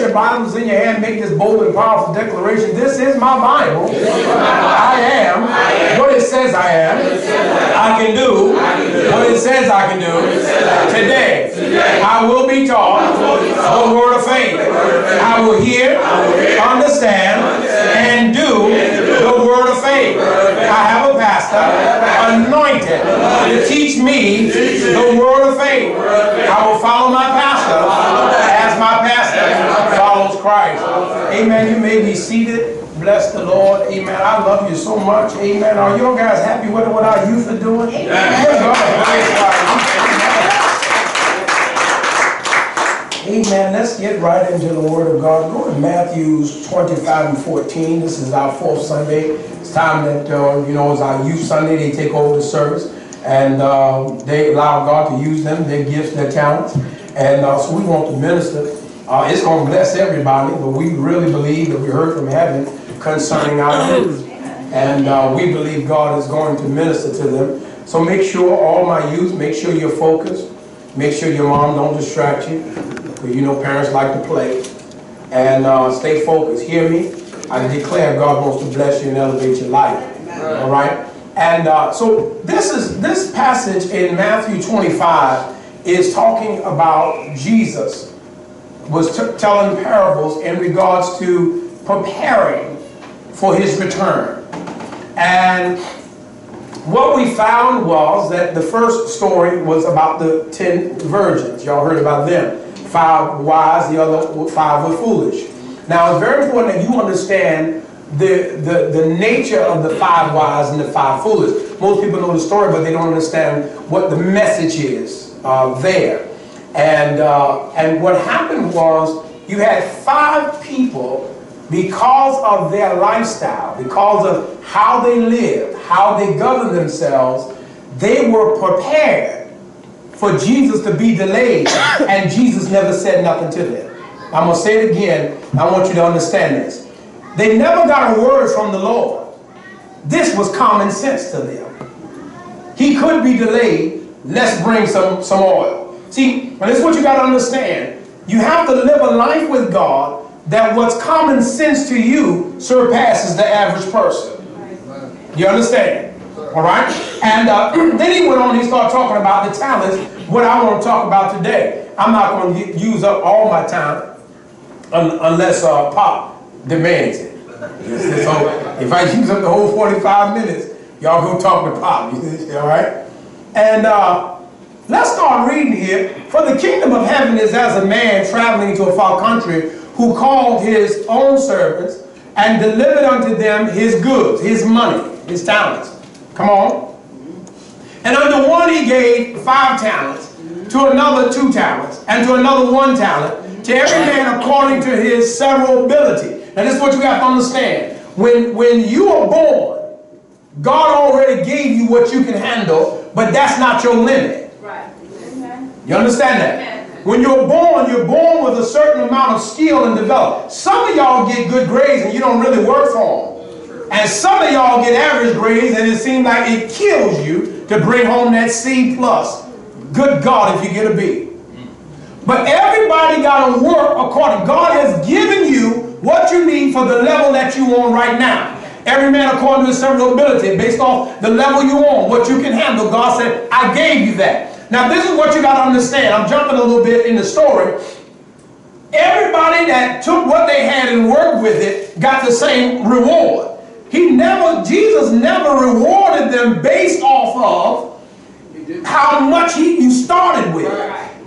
your Bibles in your hand, make this bold and powerful declaration. This is my Bible. I am what it says I am. I can do what it says I can do. Today, I will be taught the word of faith. I will hear, understand, and do the word of faith. I have a pastor anointed to teach me the word of faith. I will follow my pastor as my pastor follows Christ. Amen. You may be seated. Bless the Lord. Amen. I love you so much. Amen. Are you guys happy with what our youth are doing? Amen. Amen. Let's get right into the Word of God. Go to Matthew 25 and 14. This is our fourth Sunday. It's time that, you know, it's our youth Sunday. They take over the service. And they allow God to use them, their gifts, their talents. And so we want to minister. It's going to bless everybody, but we really believe that we heard from heaven concerning our youth. And we believe God is going to minister to them. So make sure, all my youth, make sure you're focused. Make sure your mom don't distract you. Because you know parents like to play. And stay focused. Hear me? I declare God wants to bless you and elevate your life. All right? And so this passage in Matthew 25 is talking about Jesus was telling parables in regards to preparing for his return. And what we found was that the first story was about the 10 virgins. Y'all heard about them. 5 wise, the other 5 were foolish. Now it's very important that you understand the nature of the 5 wise and the 5 foolish. Most people know the story, but they don't understand what the message is there. And what happened was you had 5 people, because of their lifestyle, because of how they lived, how they governed themselves, they were prepared for Jesus to be delayed, and Jesus never said nothing to them. I'm going to say it again. I want you to understand this. They never got a word from the Lord. This was common sense to them. He could be delayed. Let's bring some oil. See, this is what you got to understand. You have to live a life with God that what's common sense to you surpasses the average person. You understand? All right? And then he went on, he started talking about the talents, what I want to talk about today. I'm not going to use up all my time unless Pop demands it. So if I use up the whole 45 minutes, y'all go talk to Pop. All right? And let's start reading here. For the kingdom of heaven is as a man traveling to a far country, who called his own servants and delivered unto them his goods, his money, his talents. Come on. And unto one he gave 5 talents, to another 2 talents, and to another 1 talent, to every man according to his several ability. Now this is what you have to understand. When you are born, God already gave you what you can handle, but that's not your limit. Right. You understand that? When you're born with a certain amount of skill and development. Some of y'all get good grades and you don't really work for them. And some of y'all get average grades and it seems like it kills you to bring home that C+. Good God, if you get a B. But everybody got to work according. God has given you what you need for the level that you on right now. Every man according to his several ability, based off the level you on, what you can handle. God said, I gave you that. Now this is what you got to understand. I'm jumping a little bit in the story. Everybody that took what they had and worked with it got the same reward. Jesus never rewarded them based off of how much you started with.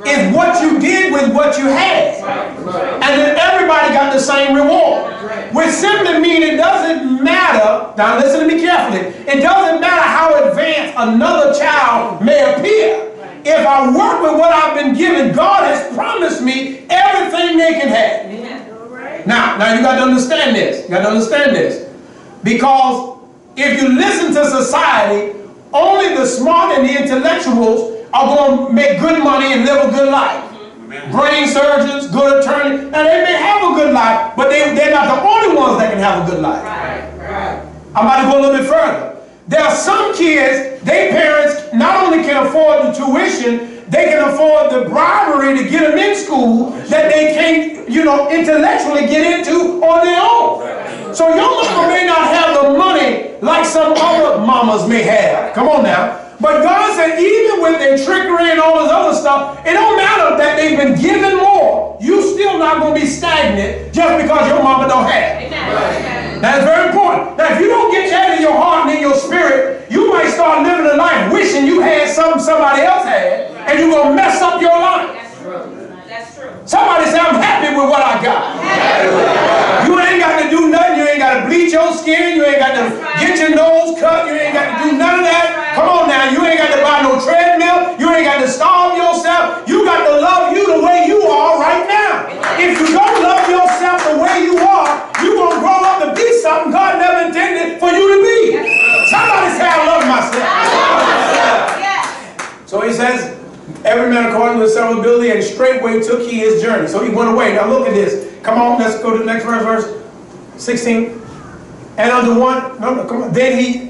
It's what you did with what you had. And then everybody got the same reward. Which simply means it doesn't matter, now listen to me carefully, it doesn't matter how advanced another child may appear. If I work with what I've been given, God has promised me everything they can have. Now you got to understand this. You got to understand this. Because if you listen to society, only the smart and the intellectuals are going to make good money and live a good life. Brain surgeons, good attorneys. Now they may have a good life, but they're not the only ones that can have a good life. I'm about to go a little bit further. There are some kids, their parents not only can afford the tuition, they can afford the bribery to get them in school that they can't, intellectually get into on their own. So your mama may not have the money like some other mamas may have. Come on now. But God said, even with their trickery and all this other stuff, it don't matter that they've been given more. You still not going to be stagnant just because your mama don't have. Amen. That's very important. Now, if you don't get that in your heart and in your spirit, you might start living a life wishing you had something somebody else had, and you're going to mess up your life. That's true. That's true. Somebody say, I'm happy with what I got. You ain't got to do nothing. You ain't got to bleach your skin. You ain't got to get your nose cut. You ain't got to do none of that. Come on now. You ain't got to buy no treadmill. You ain't got to starve yourself. You got to love you the way you are right now. If you don't love yourself the way you are, you're going to grow up to be something God never intended for you to be. Somebody say, I love myself. So he says, every man according to his several ability, and straightway took he his journey. So he went away. Now look at this. Come on, let's go to the next verse 16. And unto one, no, come on. Then he.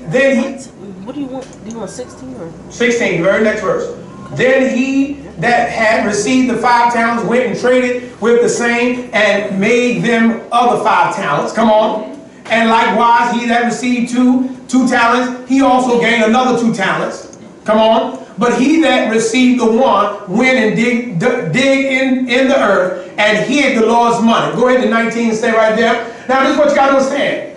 What do you want? Do you want 16 or? 16, very next verse. Then he that had received the 5 talents went and traded with the same and made them other 5 talents. Come on. And likewise, he that received two talents, he also gained another 2 talents. Come on. But he that received the 1 went and dig in the earth and hid the Lord's money. Go ahead to 19 and stay right there. Now this is what you got to understand.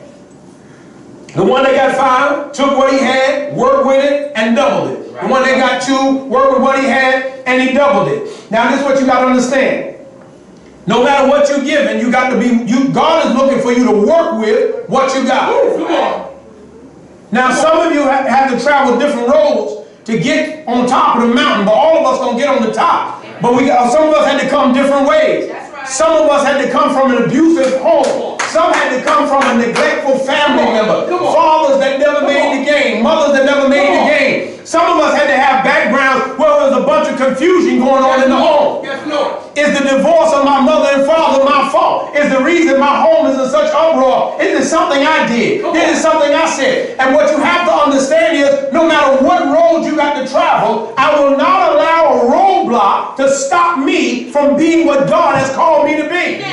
The one that got 5 took what he had, worked with it, and doubled it. The one that got 2 worked with what he had, and he doubled it. Now this is what you got to understand. No matter what you're given, you got to be. God is looking for you to work with what you got. Come on. Now some of you have to travel different roads to get on top of the mountain, but all of us gonna get on the top. But some of us had to come different ways. Some of us had to come from an abusive home. Some had to come from a neglectful family member. Fathers that never made the game. Mothers that never made the game. Some of us had to have backgrounds where there was a bunch of confusion going on in the home. Is the divorce of my mother and father my fault? Is the reason my home is in such uproar? Is it something I did? Is it something I said? And what you have to understand is, no matter what road you got to travel, I will not allow a roadblock to stop me from being what God has called me to be.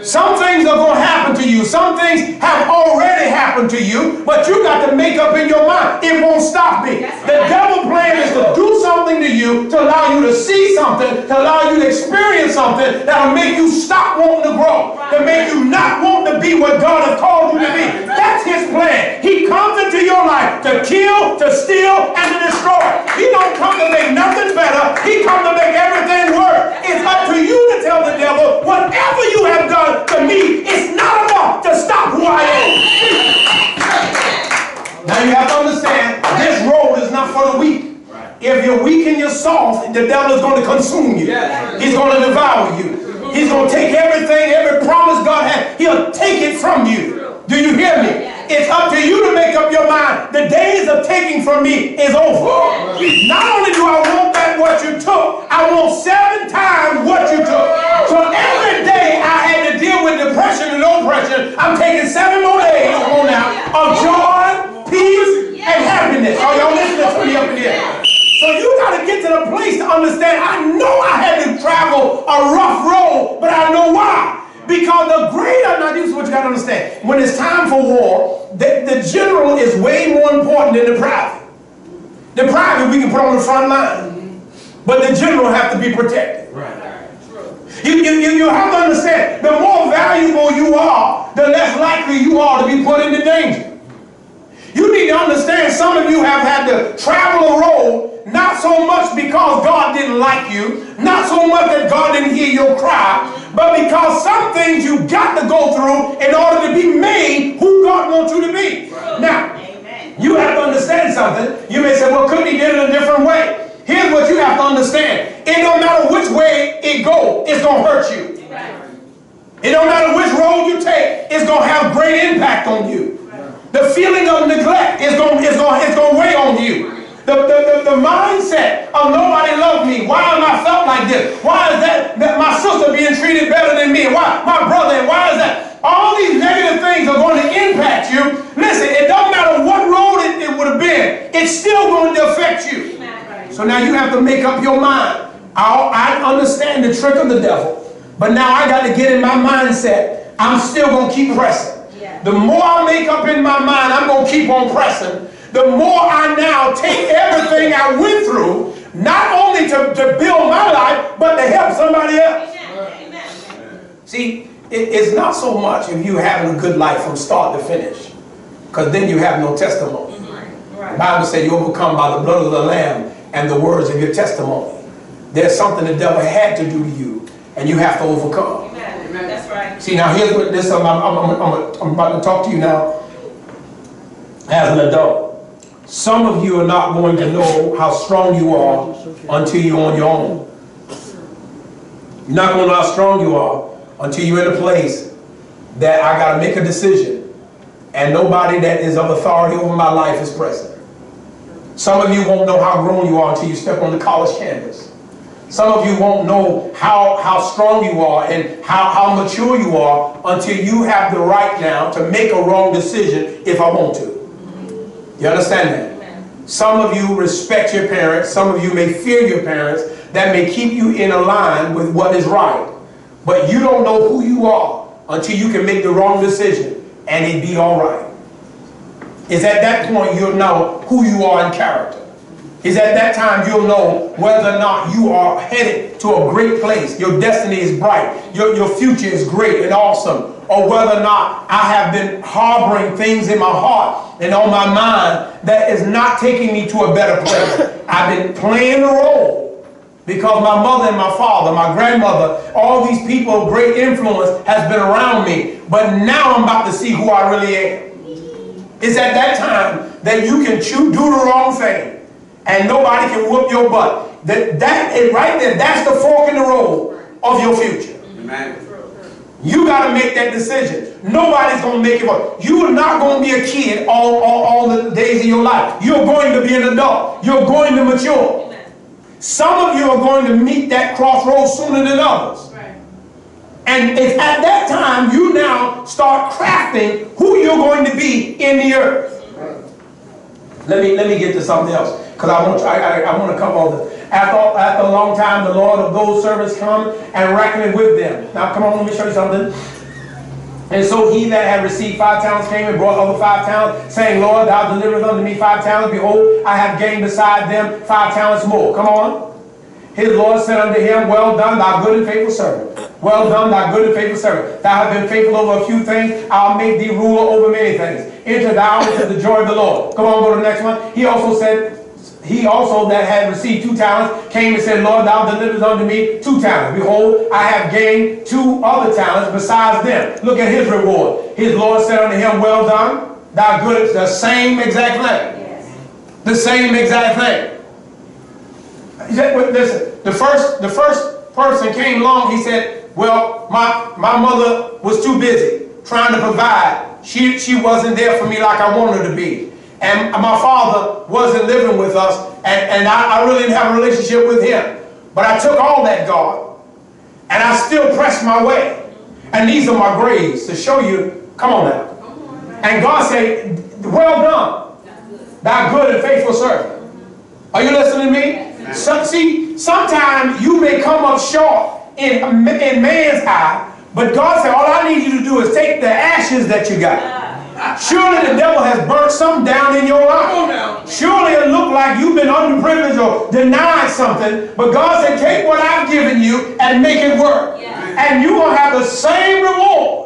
Some things are going to happen to you. Some things have already happened to you, but you got to make up in your mind, it won't stop me. The devil plan is to do something to you, to allow you to see something, to allow you to experience something that will make you stop wanting to grow, to make you not want to be what God has called you to be. That's his plan. He comes into your life to kill, to steal, and to destroy. He don't come to make nothing better. He comes to make everything worse. It's up to you to tell the devil, whatever you have done to me, it's not enough to stop who I am. Now you have to understand, this road is not for the weak. If you're weak and you're soft, the devil is going to consume you. He's going to devour you. He's going to take everything, every promise God has, he'll take it from you. Do you hear me? It's up to you to make up your mind. The days of taking from me is over. Not only do I want back what you took, I want 7 times what you took. So every day I had to deal with depression and oppression, I'm taking 7 more days of joy, peace, and happiness. Are y'all listening to me up in here? So you got to get to the place to understand, I know I had to travel a rough road, but I know why. Because the greater, now this is what you got to understand. When it's time for war, the general is way more important than the private. The private we can put on the front line, but the general have to be protected. You have to understand, the more valuable you are, the less likely you are to be put into danger. You need to understand, some of you have had to travel a road, not so much because God didn't like you, not so much that God didn't hear your cry, but because some things you got to go through in order to be made who God wants you to be. Now, you have to understand something. You may say, well, couldn't he did it a different way? Here's what you have to understand. It don't matter which way it goes, it's going to hurt you. It don't matter which road you take, it's going to have great impact on you. The feeling of neglect is going to weigh on you. The mindset of nobody loved me. Why am I felt like this? Why is that my sister being treated better than me? Why my brother? And why is that? All these negative things are going to impact you. Listen, it doesn't matter what road it would have been. It's still going to affect you. So now you have to make up your mind. I understand the trick of the devil. But now I got to get in my mindset. I'm still going to keep pressing. The more I make up in my mind, I'm going to keep on pressing. The more I now take everything I went through, not only to build my life, but to help somebody else. See, it's not so much if you having a good life from start to finish, because then you have no testimony. The Bible says you overcome by the blood of the Lamb and the words of your testimony. There's something the devil had to do to you, and you have to overcome. Amen. That's right. See, now here's what this I'm about to talk to you now as an adult. Some of you are not going to know how strong you are until you're on your own. You're not going to know how strong you are until you're in a place that I got to make a decision and nobody that is of authority over my life is present. Some of you won't know how grown you are until you step on the college campus. Some of you won't know how strong you are and how mature you are until you have the right now to make a wrong decision if I want to. You understand that? Some of you respect your parents. Some of you may fear your parents. That may keep you in a line with what is right. But you don't know who you are until you can make the wrong decision and it be all right. It's at that point you'll know who you are in character. It's at that time you'll know whether or not you are headed to a great place. Your destiny is bright. Your future is great and awesome. Or whether or not I have been harboring things in my heart and on my mind that is not taking me to a better place. I've been playing the role because my mother and my father, my grandmother, all these people of great influence has been around me. But now I'm about to see who I really am. It's at that time that you can do the wrong thing and nobody can whoop your butt. That is right there. That's the fork in the road of your future. Amen. You got to make that decision. Nobody's going to make it work. You are not going to be a kid all the days of your life. You're going to be an adult. You're going to mature. Amen. Some of you are going to meet that crossroads sooner than others. Right. And it's at that time you now start crafting who you're going to be in the earth. Right. Let me get to something else. Because I want to come on this. After a long time, the Lord of those servants come and reckoned with them. Now, come on, let me show you something. And so he that had received 5 talents came and brought other 5 talents, saying, Lord, thou deliverest unto me 5 talents. Behold, I have gained beside them 5 talents more. Come on. His Lord said unto him, well done, thou good and faithful servant. Well done, thou good and faithful servant. Thou hast been faithful over a few things. I'll make thee ruler over many things. Enter thou into the joy of the Lord. Come on, go to the next one. He also that had received 2 talents came and said, Lord, thou deliverest unto me 2 talents. Behold, I have gained 2 other talents besides them. Look at his reward. His Lord said unto him, well done, thou good. The same exact thing. Yes. The same exact thing. Listen, the first person came along. He said, well, my mother was too busy trying to provide. She wasn't there for me like I wanted her to be. And my father wasn't living with us, and I really didn't have a relationship with him. But I took all that, God, and I still pressed my way. And these are my grades to show you, come on now. And God said, well done, thou good and faithful servant. Are you listening to me? See, sometimes you may come up short in man's eye, but God said, all I need you to do is take the ashes that you got. Surely the devil has burnt something down in your life. Surely it looked like you've been underprivileged or denied something. But God said, take what I've given you and make it work. And you're going to have the same reward.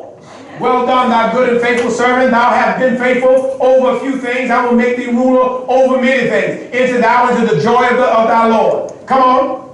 Well done, thou good and faithful servant. Thou hast been faithful over a few things. I will make thee ruler over many things. Enter thou into the joy of thy Lord. Come on.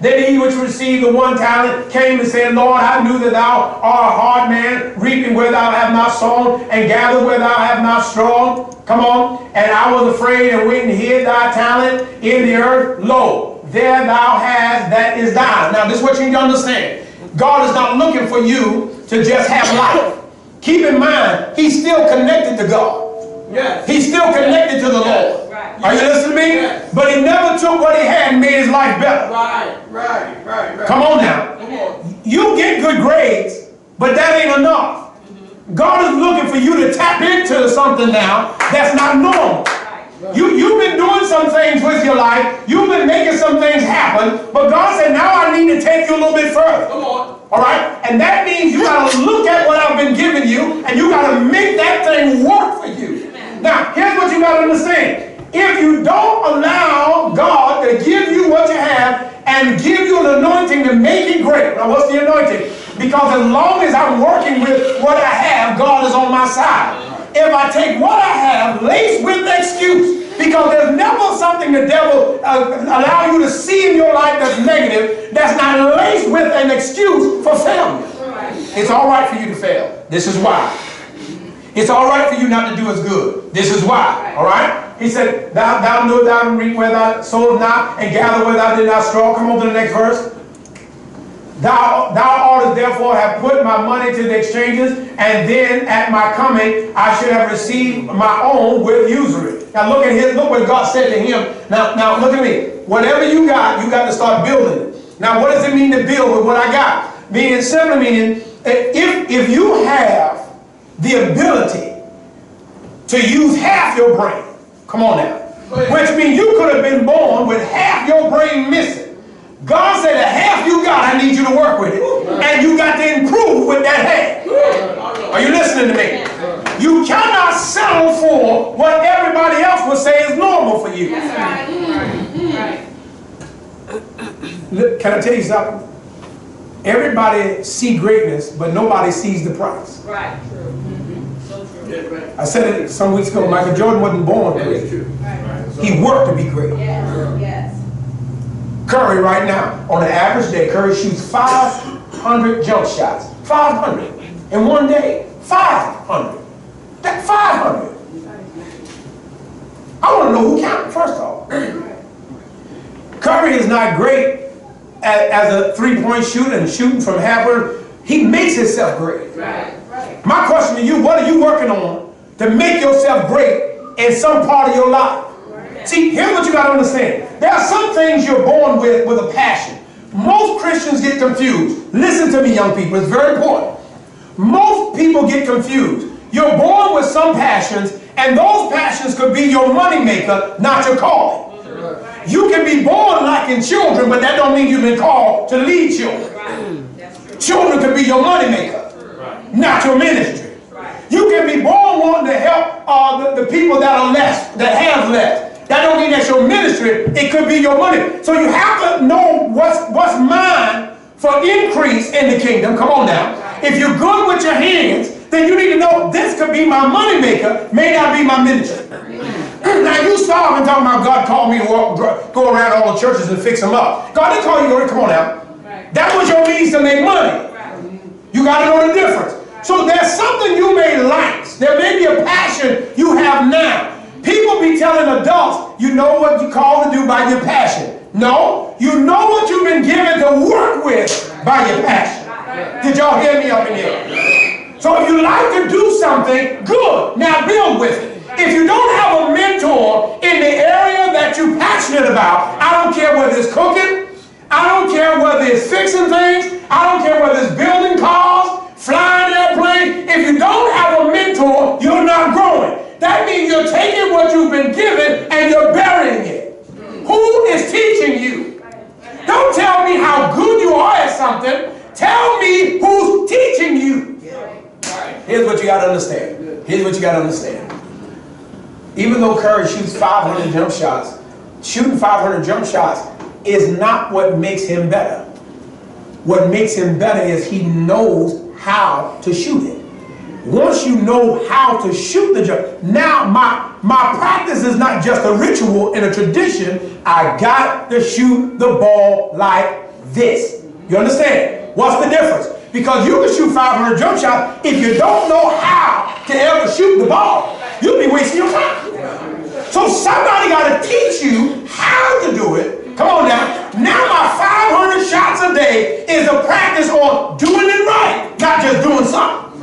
Then he which received the 1 talent came and said, Lord, I knew that thou art a hard man, reaping where thou hast not sown, and gather where thou hast not strawed. Come on. And I was afraid and went and hid thy talent in the earth. Lo, there thou hast that is thine. Now, this is what you need to understand. God is not looking for you to just have life. Keep in mind, he's still connected to God. Yes. He's still connected to the Lord. Are you listening to me? Yes. But he never took what he had and made his life better. Right. Come on now. You get good grades, but that ain't enough. God is looking for you to tap into something now that's not normal. You've been doing some things with your life. You've been making some things happen. But God said, now I need to take you a little bit further. Come on. All right? And that means you got to look at what I've been giving you, and you got to make that thing work for you. Now, here's what you got to understand. If you don't allow God to give you what you have and give you an anointing to make it great. Now, what's the anointing? Because as long as I'm working with what I have, God is on my side. If I take what I have laced with excuse, because there's never something the devil allow you to see in your life that's negative, that's not laced with an excuse for failure. It's all right for you to fail. This is why. It's all right for you not to do as good. This is why. All right? He said, thou knowest thou and reap where thou sowest not, and gather where thou did not straw. Come on to the next verse. Thou oughtest therefore have put my money to the exchanges, and then at my coming I should have received my own with usury. Now look at him, look what God said to him. Now look at me. Whatever you got to start building it. Now what does it mean to build with what I got? Meaning, simply meaning, if you have the ability to use half your brain, come on now, which means you could have been born with half your brain missing. God said the half you got, I need you to work with it. And you got to improve with that half. Are you listening to me? You cannot settle for what everybody else would say is normal for you. Can I tell you something? Everybody see greatness, but nobody sees the price. Right. So true. I said it some weeks ago, Michael Jordan wasn't born great. He worked to be great. Yes. Curry right now, on an average day, Curry shoots 500 jump shots. 500 in one day. 500. That's 500. I want to know who counted, first off. Curry is not great as a three-point shooter and shooting from halfway. He makes himself great. Right. My question to you, what are you working on to make yourself great in some part of your life? See, here's what you got to understand. There are some things you're born with a passion. Most Christians get confused. Listen to me, young people. It's very important. Most people get confused. You're born with some passions, and those passions could be your money maker, not your calling. You can be born liking children, but that don't mean you've been called to lead children. Children could be your money maker, not your ministry. You can be born wanting to help the people that are less, that have less. That don't mean that's your ministry. It could be your money. So you have to know what's mine for increase in the kingdom. Come on now. If you're good with your hands, then you need to know this could be my money maker, may not be my ministry. Now you start and talking about God called me to go around all the churches and fix them up. God didn't call you to come on now. That was your means to make money. You got to know the difference. So there's something you may like. There may be a passion you have now. People be telling adults, you know what you're called to do by your passion. No, you know what you've been given to work with by your passion. Did y'all hear me up in here? So if you like to do something, good. Now build with it. If you don't have a mentor in the area that you're passionate about, I don't care whether it's cooking, I don't care whether it's fixing things, I don't care whether it's building cars, flying airplanes. If you don't have a mentor, you're not growing. That means you're taking what you've been given and you're burying it. Who is teaching you? Don't tell me how good you are at something. Tell me who's teaching you. Here's what you got to understand. Here's what you got to understand. Even though Curry shoots 500 jump shots, shooting 500 jump shots is not what makes him better. What makes him better is he knows how to shoot it. Once you know how to shoot the jump, now my practice is not just a ritual and a tradition. I got to shoot the ball like this. You understand? What's the difference? Because you can shoot 500 jump shots. If you don't know how to ever shoot the ball, you'll be wasting your time. So somebody got to teach you how to do it. Come on now. Now my 500 shots a day is a practice on doing it right, not just doing something.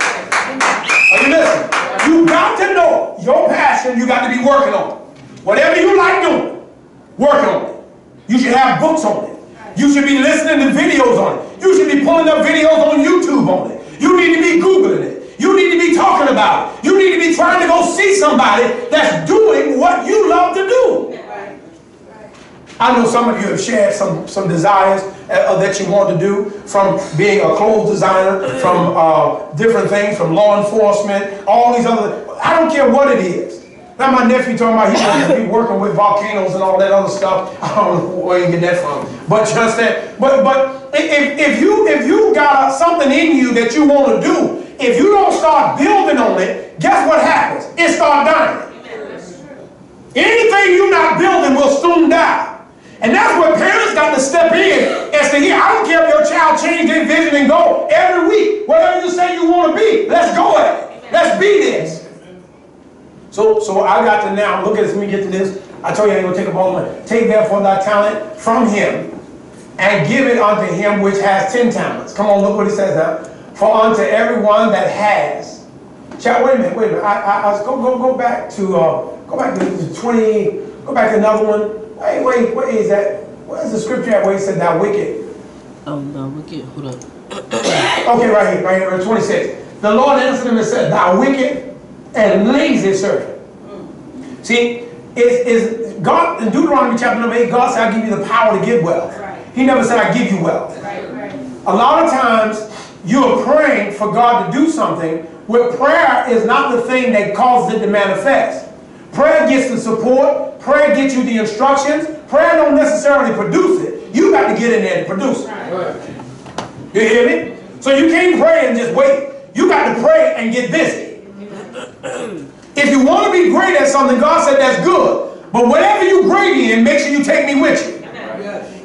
Are you listening? You got to know your passion. You got to be working on it. Whatever you like doing, work on it. You should have books on it. You should be listening to videos on it. You should be pulling up videos on YouTube on it. You need to be Googling it. You need to be talking about it. You need to be trying to go see somebody that's doing what you love to do. I know some of you have shared some desires that you want to do, from being a clothes designer, from different things, from law enforcement, all these other, I don't care what it is. Now my nephew talking about he working with volcanoes and all that other stuff. I don't know where you get that from. But just that, but if you got something in you that you want to do, if you don't start building on it, guess what happens? It starts dying. Anything you're not building will soon die. And that's where parents got to step in and say, I don't care if your child change their vision and go every week. Whatever you say you want to be, let's go at it. Let's be this. So I got to now, look at this, let me get to this. I told you I ain't going to take up all the money. Take therefore thy talent from him and give it unto him which has 10 talents. Come on, look what he says now. For unto everyone that has. Child, wait a minute. Go back to 20, go back to another one. Wait, what is that? What is the scripture at where he said thou wicked? Oh, no, wicked, hold up. Okay, right here, verse 26. The Lord answered him and said, thou wicked and lazy servant. See, is God, in Deuteronomy chapter number 8, God said, I give you the power to get wealth. Right. He never said, I give you wealth. Right. A lot of times, you're praying for God to do something, where prayer is not the thing that causes it to manifest. Prayer gets the support. Prayer gets you the instructions. Prayer don't necessarily produce it. You got to get in there and produce it. Right. You hear me? So you can't pray and just wait. You got to pray and get busy. If you want to be great at something, God said that's good. But whatever you're great in, make sure you take me with you.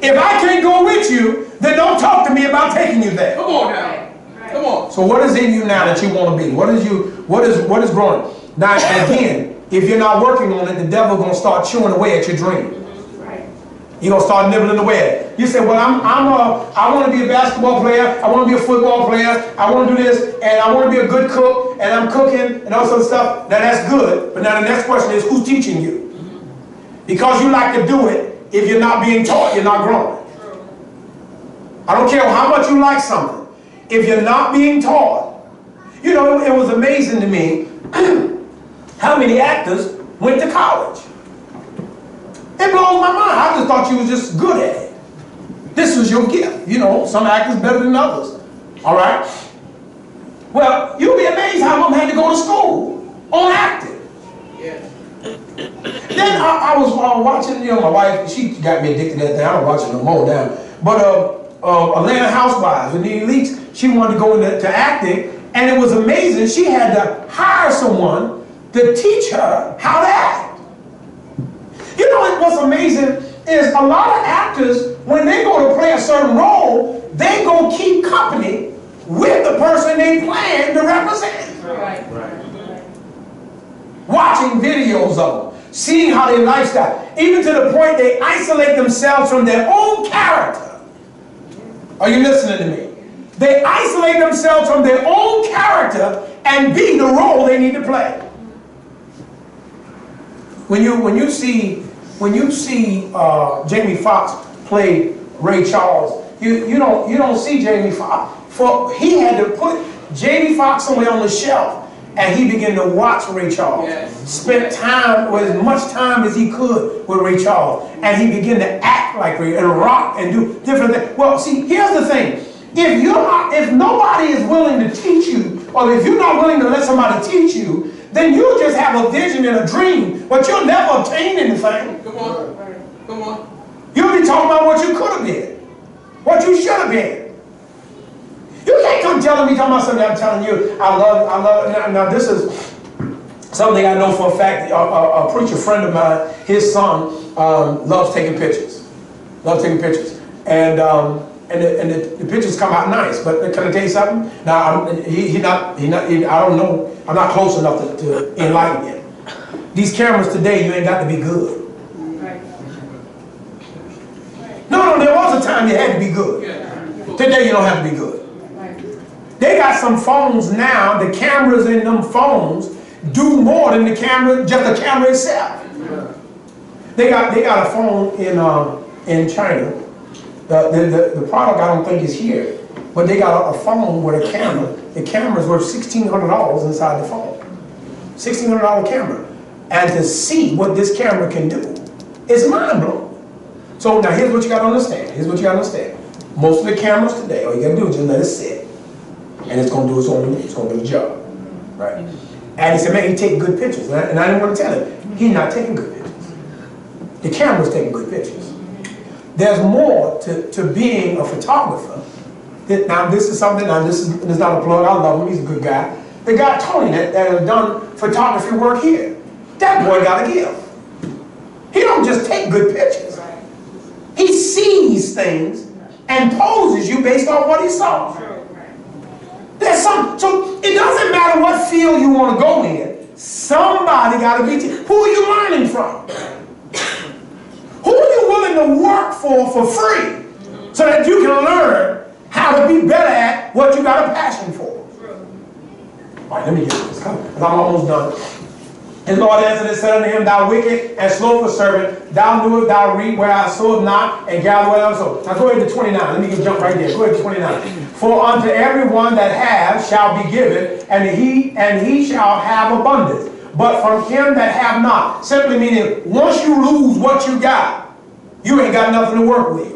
If I can't go with you, then don't talk to me about taking you there. Come on now. Come on. So what is in you now that you want to be? What is growing? Now again, if you're not working on it, the devil's gonna start chewing away at your dream. Right. You're gonna start nibbling away at it. You say, well, I want to be a basketball player, I want to be a football player, I want to do this, and I want to be a good cook, and I'm cooking, and all sorts of stuff. Now that's good, but now the next question is, who's teaching you? Because you like to do it, if you're not being taught, you're not growing. I don't care how much you like something. If you're not being taught, you know, it was amazing to me how many actors went to college. It blows my mind. I just thought you was just good at it. This was your gift. You know, some actors better than others. All right? Well, you'll be amazed how mom had to go to school on acting. Yeah. Then I was watching, you know, my wife, she got me addicted to that thing. I don't watch it no more now. But Atlanta Housewives, with the elites, she wanted to go into acting, and it was amazing. She had to hire someone to teach her how to act. You know what's amazing is a lot of actors, when they go to play a certain role, they go keep company with the person they plan to represent. Right. Watching videos of them, seeing how they lifestyle, even to the point they isolate themselves from their own character. Are you listening to me? They isolate themselves from their own character and be the role they need to play. When you see Jamie Foxx play Ray Charles, you don't see Jamie Foxx. For he had to put Jamie Foxx somewhere on the shelf, and he began to watch Ray Charles. Yes. Spent time, with as much time as he could with Ray Charles, and he began to act like Ray and rock and do different things. Well, see, here's the thing: if nobody is willing to teach you, or if you're not willing to let somebody teach you, then you'll just have a vision and a dream, but you'll never obtain anything. Come on. You'll be talking about what you could have been, what you should have been. You can't come telling me, talking about something I'm telling you, I love. Now this is something I know for a fact. A preacher friend of mine, his son loves taking pictures. And the pictures come out nice. But can I tell you something? Now I don't know. I'm not close enough to enlighten him. These cameras today, you ain't got to be good. Right. No, there was a time you had to be good. Today you don't have to be good. They got some phones now, the cameras in them phones do more than just the camera itself. They got a phone in China. The product I don't think is here, but they got a phone with a camera. The camera's worth $1,600 inside the phone. $1,600 camera. And to see what this camera can do, it's mind blowing. So now here's what you got to understand. Here's what you got to understand. Most of the cameras today, all you got to do is just let it sit. And it's going to do its own, it's going to do the job. Right? And he said, man, he take good pictures. And I didn't want to tell him, he's not taking good pictures. The camera's taking good pictures. There's more to being a photographer. Now this is something, this is not a plug, I love him, he's a good guy. The guy Tony that has done photography work here, that boy got a gift. He don't just take good pictures. He sees things and poses you based on what he saw. There's some, so it doesn't matter what field you want to go in, somebody got to be, who are you learning from? Who are you willing to work for free so that you can learn how to be better at what you got a passion for? All right, let me get this, because I'm almost done. His Lord answered and said unto him, thou wicked and slothful servant, thou knewest thou reap where I sowed not, and gather where I sowed. Now go ahead to 29. Let me jump right there. Go ahead to 29. For unto everyone that hath shall be given, and he shall have abundance. But from him that have not, simply meaning once you lose what you got, you ain't got nothing to work with.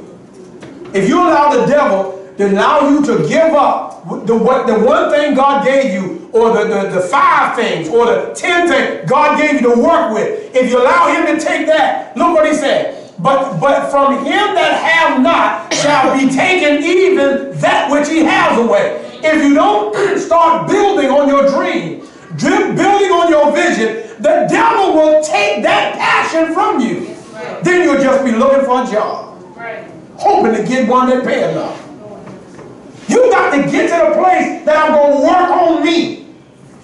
If you allow the devil to allow you to give up the one thing God gave you, or the 5 things, or the 10 things God gave you to work with, if you allow him to take that, look what he said. But from him that have not shall be taken even that which he has away. If you don't start building on your dream, building on your vision, the devil will take that passion from you. Right. Then you'll just be looking for a job, right, hoping to get one that pay enough. You got to get to the place that I'm going to work on me.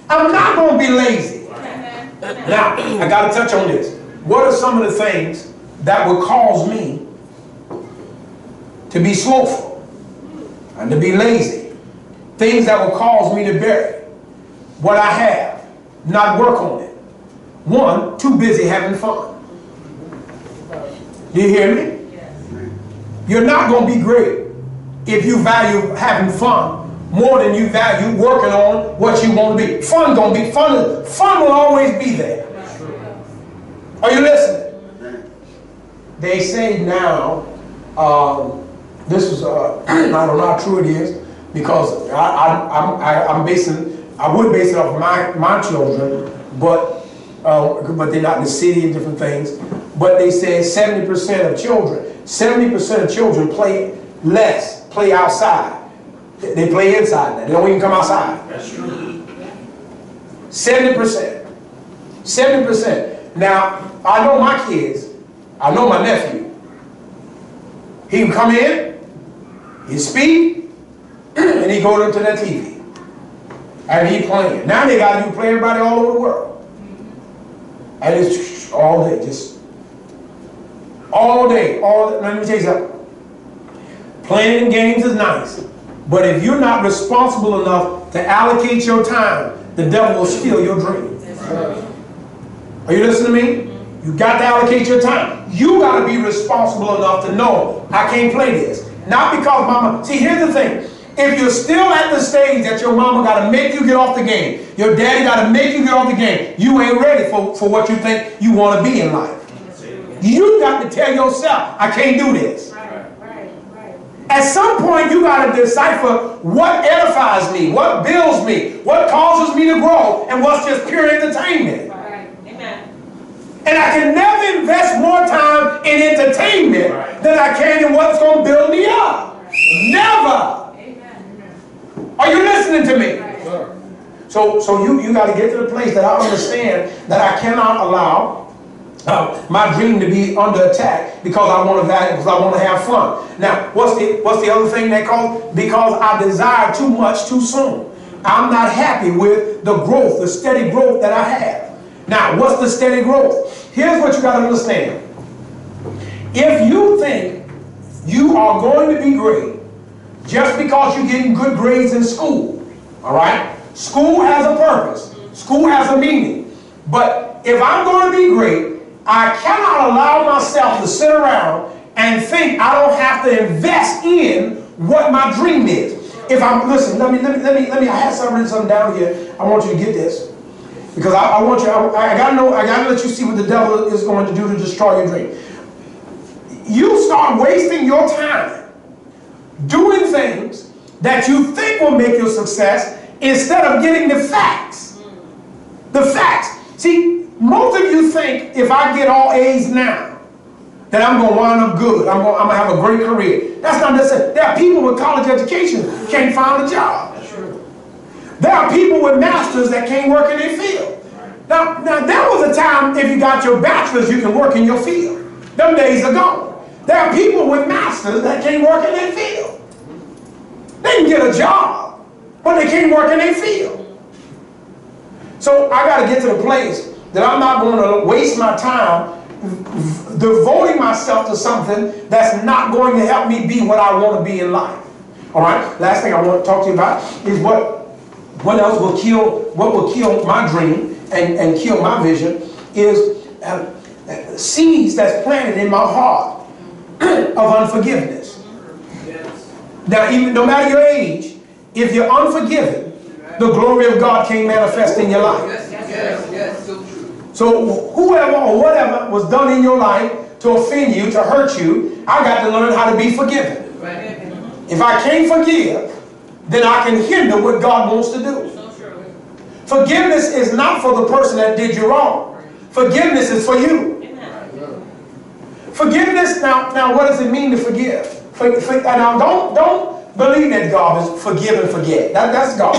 I'm not going to be lazy. Now, I got to touch on this. What are some of the things that would cause me to be slothful and to be lazy? Things that will cause me to bury what I have, not work on it. 1, too busy having fun. Do you hear me? Yes. You're not going to be great if you value having fun more than you value working on what you want to be. Fun will always be there. Are you listening? They say now, this is I don't know how true it is, because I would base it off my children, but they're not in the city and different things. But they say 70% of children play less, play outside. They play inside now. They don't even come outside. That's true. 70%. 70%. Now, I know my kids. I know my nephew. He can come in, he speak, and he go to that TV. And he playing. Now they got you play everybody all over the world. And it's all day, just all day. Let me tell you something. Playing games is nice, but if you're not responsible enough to allocate your time, the devil will steal your dream. Are you listening to me? You got to allocate your time. You got to be responsible enough to know, I can't play this. Not because mama, see, here's the thing. If you're still at the stage that your mama got to make you get off the game, your daddy got to make you get off the game, you ain't ready for what you think you want to be in life. You got to tell yourself, I can't do this. At some point, you got to decipher what edifies me, what builds me, what causes me to grow, and what's just pure entertainment. Right. Amen. And I can never invest more time in entertainment than I can in what's going to build me up. Never. Amen. Are you listening to me? Right. So you got to get to the place that I understand that I cannot allow my dream to be under attack because I want to have fun. Now, what's the other thing they call? Because I desire too much too soon. I'm not happy with the growth, the steady growth that I have. Now, what's the steady growth? Here's what you got to understand. If you think you are going to be great just because you're getting good grades in school, all right? School has a purpose. School has a meaning. But if I'm going to be great, I cannot allow myself to sit around and think I don't have to invest in what my dream is. If I'm, listen, let me, I have something down here. I want you to get this. Because I want you, I gotta let you see what the devil is going to do to destroy your dream. you start wasting your time doing things that you think will make you a success instead of getting the facts. The facts. See, most of you think if I get all A's now, that I'm going to wind up good. I'm going to have a great career. That's not necessary. There are people with college education who can't find a job. There are people with masters that can't work in their field. Now there was a time if you got your bachelor's, you can work in your field. Them days are gone. There are people with masters that can't work in their field. They can get a job, but they can't work in their field. So I got to get to the place that I'm not going to waste my time devoting myself to something that's not going to help me be what I want to be in life. All right. Last thing I want to talk to you about is what else will kill my dream and kill my vision is seeds that's planted in my heart of unforgiveness. Now, even no matter your age, if you're unforgiven, the glory of God can't manifest in your life. Yes, so true. So whoever or whatever was done in your life to offend you, to hurt you, I got to learn how to be forgiven. If I can't forgive, then I can hinder what God wants to do. Forgiveness is not for the person that did you wrong. Forgiveness is for you. Forgiveness, now what does it mean to forgive? Now don't believe that God is forgive and forget. That's God.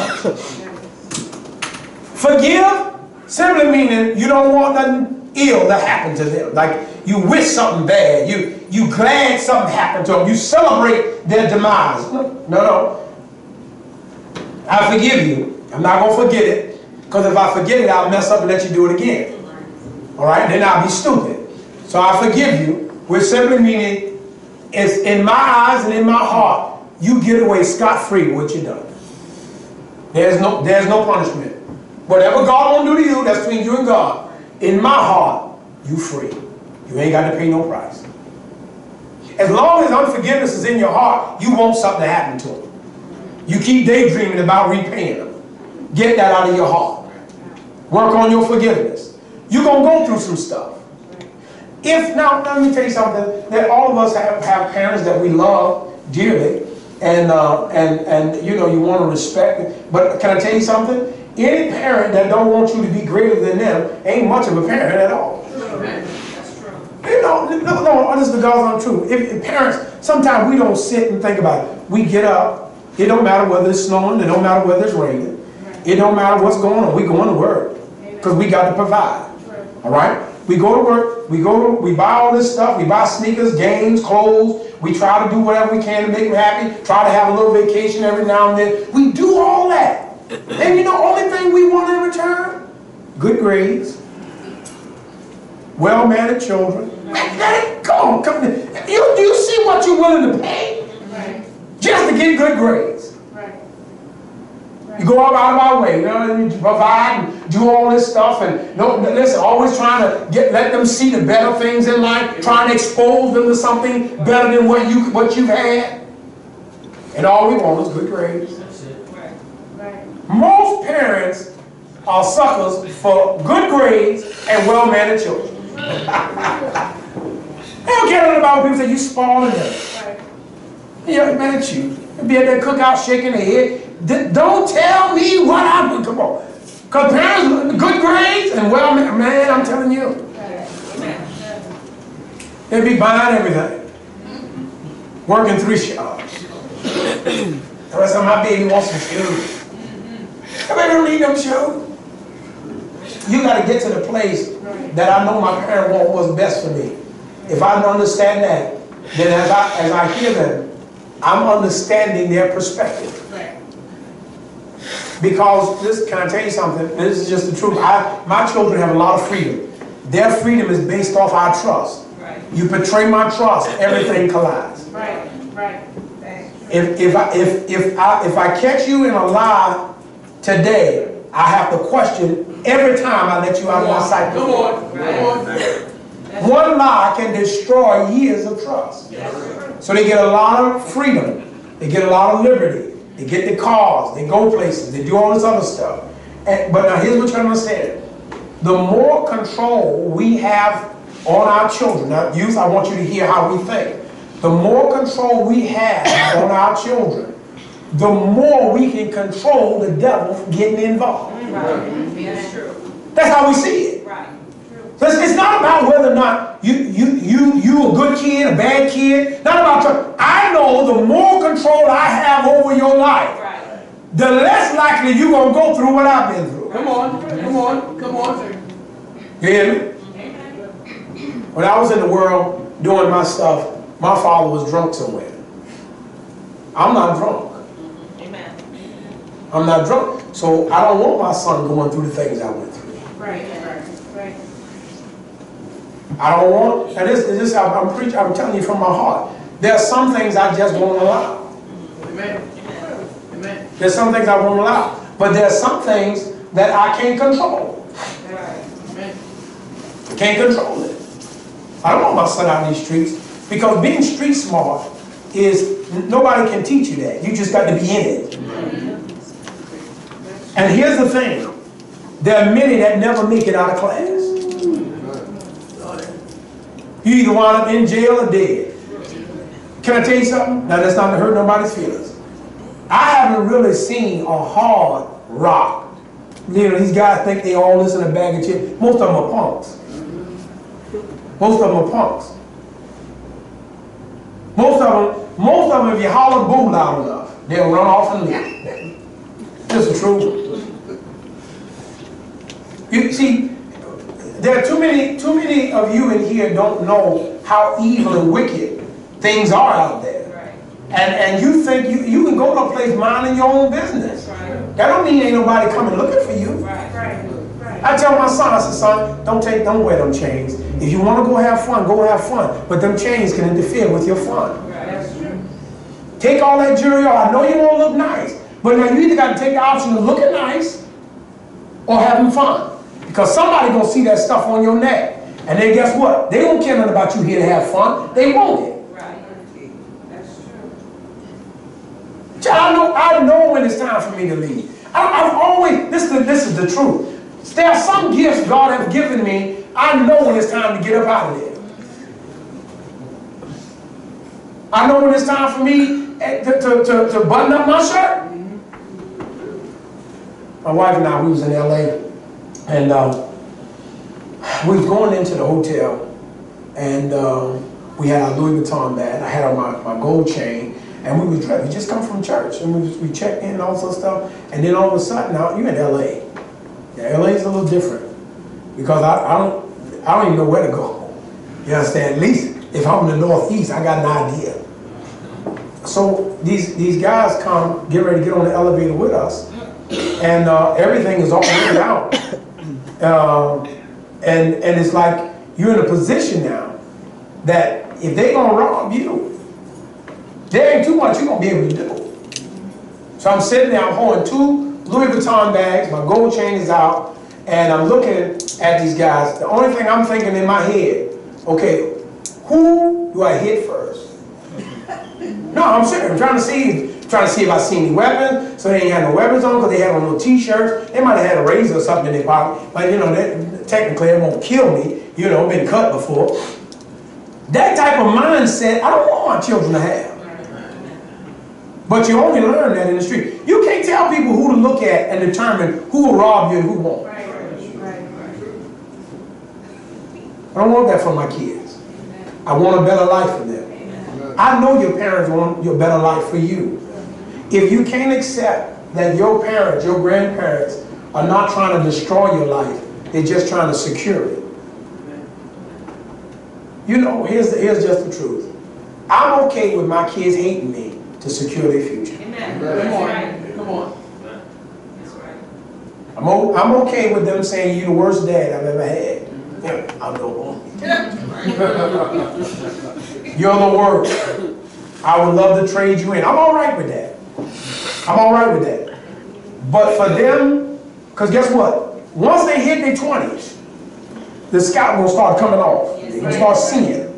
Forgive simply meaning you don't want nothing ill to happen to them. Like you wish something bad. You glad something happened to them. You celebrate their demise. No. I forgive you. I'm not going to forget it. Because if I forget it, I'll mess up and let you do it again. All right? Then I'll be stupid. So I forgive you, which simply meaning it's in my eyes and in my heart, you get away scot-free with what you done. There's no punishment. Whatever God won't do to you, that's between you and God. In my heart, you free. You ain't got to pay no price. As long as unforgiveness is in your heart, you want something to happen to them. You keep daydreaming about repaying them. Get that out of your heart. Work on your forgiveness. You're going to go through some stuff. Now let me tell you something, that all of us have parents that we love dearly, and you know, you want to respect it. But can I tell you something? Any parent that don't want you to be greater than them ain't much of a parent at all. That's true. You know, no, this is the God's truth. If parents, sometimes we don't sit and think about it. We get up. It don't matter whether it's snowing. It don't matter whether it's raining. It don't matter what's going on. We going to work because we got to provide. All right. We go to work. We buy all this stuff. We buy sneakers, games, clothes. We try to do whatever we can to make them happy. Try to have a little vacation every now and then. We do all that. And you know, only thing we want in return? Good grades. Well-mannered children. Come on. You see what you're willing to pay? Just to get good grades. You go out of our way, you know, you provide and do all this stuff, and listen, always trying to let them see the better things in life, trying to expose them to something better than what you've had. And all we want is good grades. Most parents are suckers for good grades and well-mannered children. They don't care nothing about when people say you spoiling them. Yeah, man, you be at that cookout shaking their head. Don't tell me what I'm. Come on, because parents, good grades and well, man, I'm telling you, they be buying everything, working 3 jobs. The rest of my baby wants some shoes. Everybody don't need them shoes. You got to get to the place that I know my parent want what's best for me. If I understand that, then as I hear them, I'm understanding their perspective. Because can I tell you something? This is just the truth. My children have a lot of freedom. Their freedom is based off our trust. You betray my trust, everything collides. If I catch you in a lie today, I have to question every time I let you out of my sight. Come on. One lie can destroy years of trust. So they get a lot of freedom. They get a lot of liberty. They get the cars. They go places. They do all this other stuff. But now here's what you understand. The more control we have on our children. Now, youth, I want you to hear how we think. The more control we have on our children, the more we can control the devil from getting involved. Right. That's true. That's how we see it. Right. So it's not about whether or not you a good kid, a bad kid. Not about I know the more control I have over your life, Right. the less likely you're going to go through what I've been through. Come on, come on, come on. You hear me? When I was in the world doing my stuff, my father was drunk somewhere. I'm not drunk. Amen. I'm not drunk. So I don't want my son going through the things I went through. Right. Right. I don't want, and this I'm preaching, I'm telling you from my heart. There are some things I just won't allow. Amen. Amen. There's some things I won't allow. But there are some things that I can't control. Right. Amen. Can't control it. I don't want my son out in these streets because being street smart is, nobody can teach you that. You just got to be in it. And here's the thing. There are many that never make it out of class. You either wind up in jail or dead. Can I tell you something? Now that's not to hurt nobody's feelings. I haven't really seen a hard rock. You know, these guys think they all this in a bag of chips. Most of them are punks. Most of them are punks. Most of them, if you holler boo loud enough, they'll run off and leave. That's the truth. You see, there are too many of you in here don't know how evil and wicked things are out there. Right. And you think you can go to a place minding your own business. Right. That don't mean ain't nobody coming looking for you. Right. Right. I tell my son, I said, son, don't wear them chains. If you want to go have fun, go have fun. But them chains can interfere with your fun. Right. That's true. Take all that jewelry off. I know you want to look nice. But now you either got to take the option of looking nice or having fun. Because somebody going to see that stuff on your neck. And then guess what? They don't care nothing about you here to have fun. They want it. Right. That's true. Child, I know when it's time for me to leave. I've always, this is the truth. There are some gifts God has given me. I know when it's time to get up out of there. I know when it's time for me to button up my shirt. My wife and I, we was in LA, and we was going into the hotel, and we had our Louis Vuitton bag. I had on my gold chain, and we was dressed. We just come from church, and we checked in and all sorts of stuff, and then all of a sudden, now you're in LA. Yeah, LA is a little different because I don't even know where to go. You understand? At least if I'm in the Northeast, I got an idea. So these guys come, get ready to get on the elevator with us, and everything is all laid out. And it's like you're in a position now that if they're gonna rob you, there ain't too much you're gonna be able to do. So I'm sitting there, I'm holding 2 Louis Vuitton bags, my gold chain is out, and I'm looking at these guys. The only thing I'm thinking in my head, okay, who do I hit first? No, I'm serious. I'm trying to see if I see any weapons. So they ain't had no weapons on because they had on no t-shirts. They might have had a razor or something in their pocket. But you know, technically it won't kill me. You know, been cut before. That type of mindset, I don't want my children to have. But you only learn that in the street. You can't tell people who to look at and determine who will rob you and who won't. Right. I don't want that for my kids. I want a better life for them. I know your parents want your better life for you. If you can't accept that your parents, your grandparents are not trying to destroy your life, they're just trying to secure it. You know, here's just the truth. I'm okay with my kids hating me to secure their future. Amen. Come on. Right. Come on. That's right. I'm okay with them saying you're the worst dad I've ever had. Yeah, I'll go on. You're the worst. I would love to trade you in. I'm all right with that. I'm all right with that. But for them, because guess what? Once they hit their 20s, the scalp will start coming off. They're going to start seeing.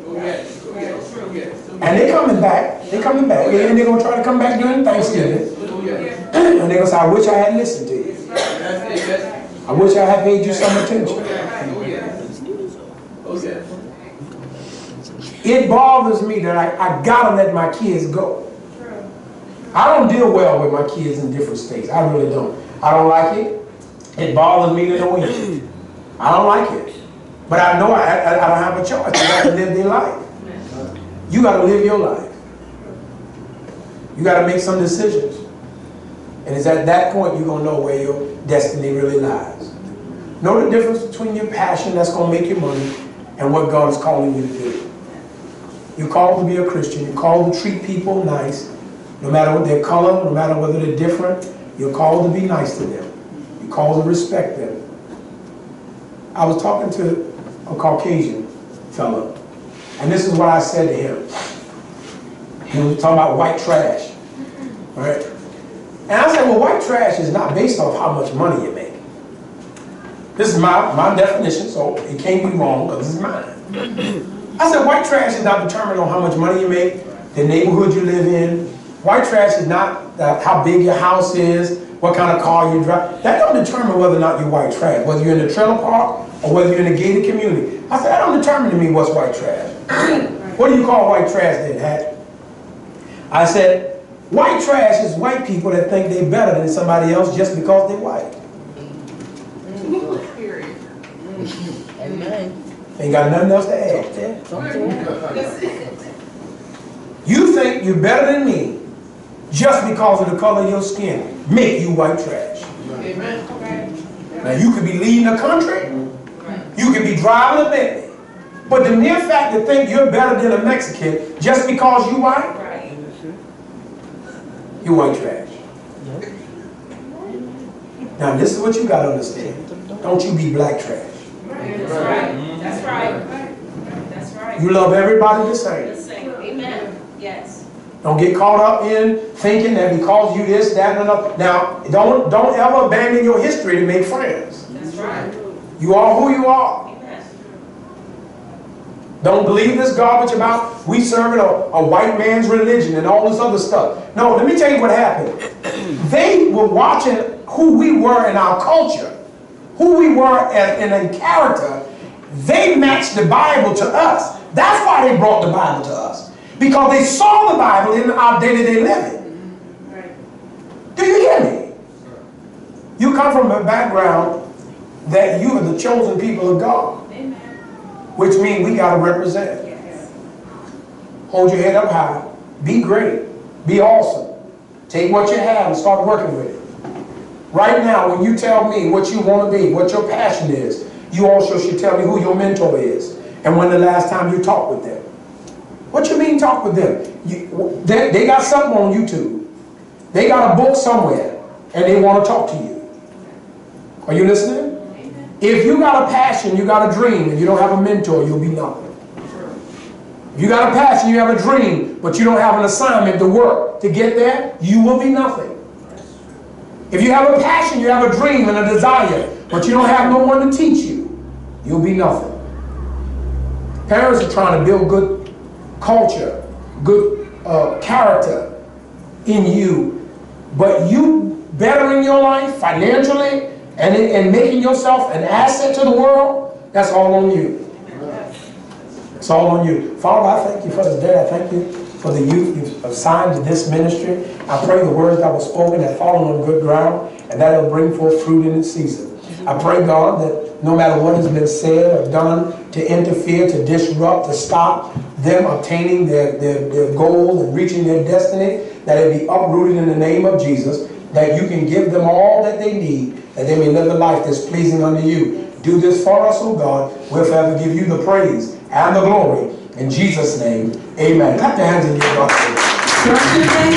And they're coming back. They're coming back. And they're going to try to come back during Thanksgiving. And they're going to say, I wish I had listened to you. I wish I had paid you some attention. It bothers me that I gotta let my kids go. I don't deal well with my kids in different states. I really don't. I don't like it. It bothers me to no end. I don't like it. But I know I don't have a choice. They got to live their life. You got to live your life. You got to make some decisions. And it's at that point you're going to know where your destiny really lies. Know the difference between your passion that's going to make you money and what God is calling you to do. You're called to be a Christian. You're called to treat people nice, no matter what their color, no matter whether they're different. You're called to be nice to them. You're called to respect them. I was talking to a Caucasian fellow, and this is what I said to him. He was talking about white trash, right? And I said, well, white trash is not based off how much money you make. This is my definition, so it can't be wrong, but this is mine. I said, white trash is not determined on how much money you make, the neighborhood you live in. White trash is not how big your house is, what kind of car you drive. That don't determine whether or not you're white trash, whether you're in the trailer park or whether you're in a gated community. I said, that don't determine to me what's white trash. What do you call white trash then, Hatch? I said, white trash is white people that think they're better than somebody else just because they're white. Period. Amen. Ain't got nothing else to add. You think you're better than me just because of the color of your skin. Make you white trash. Amen. Now you could be leading a country, you could be driving a Bentley, but the mere fact to think you're better than a Mexican just because you white, you white trash. Now this is what you got to understand. Don't you be black trash. That's right. That's right. That's right. You love everybody the same. Amen. Yes. Don't get caught up in thinking that because you this, that, and another. Now, don't ever abandon your history to make friends. That's right. You are who you are. Amen. Don't believe this garbage about we serving a white man's religion and all this other stuff. No, let me tell you what happened. They were watching who we were in our culture, who we were in character. They matched the Bible to us. That's why they brought the Bible to us. Because they saw the Bible in our day-to-day living. Right. Do you hear me? You come from a background that you are the chosen people of God. Amen. Which means we got to represent. Yes. Hold your head up high. Be great. Be awesome. Take what you have and start working with it. Right now, when you tell me what you want to be, what your passion is, you also should tell me who your mentor is and when the last time you talked with them. What you mean talk with them? They got something on YouTube. They got a book somewhere and they want to talk to you. Are you listening? Amen. If you got a passion, you got a dream, and you don't have a mentor, you'll be nothing. If you got a passion, you have a dream, but you don't have an assignment to work to get there, you will be nothing. If you have a passion, you have a dream and a desire, but you don't have no one to teach you, you'll be nothing. Parents are trying to build good culture, good character in you, but you bettering your life financially and making yourself an asset to the world, that's all on you. It's all on you. Father, I thank you for this day. I thank you for the youth you've assigned to this ministry. I pray the words that were spoken have fallen on good ground and that it'll bring forth fruit in its season. I pray, God, that no matter what has been said or done to interfere, to disrupt, to stop them obtaining their goals and reaching their destiny, that it be uprooted in the name of Jesus, that you can give them all that they need, that they may live a life that's pleasing unto you. Do this for us, oh God. We'll forever give you the praise and the glory. In Jesus' name, amen. Clap your hands and give God praise.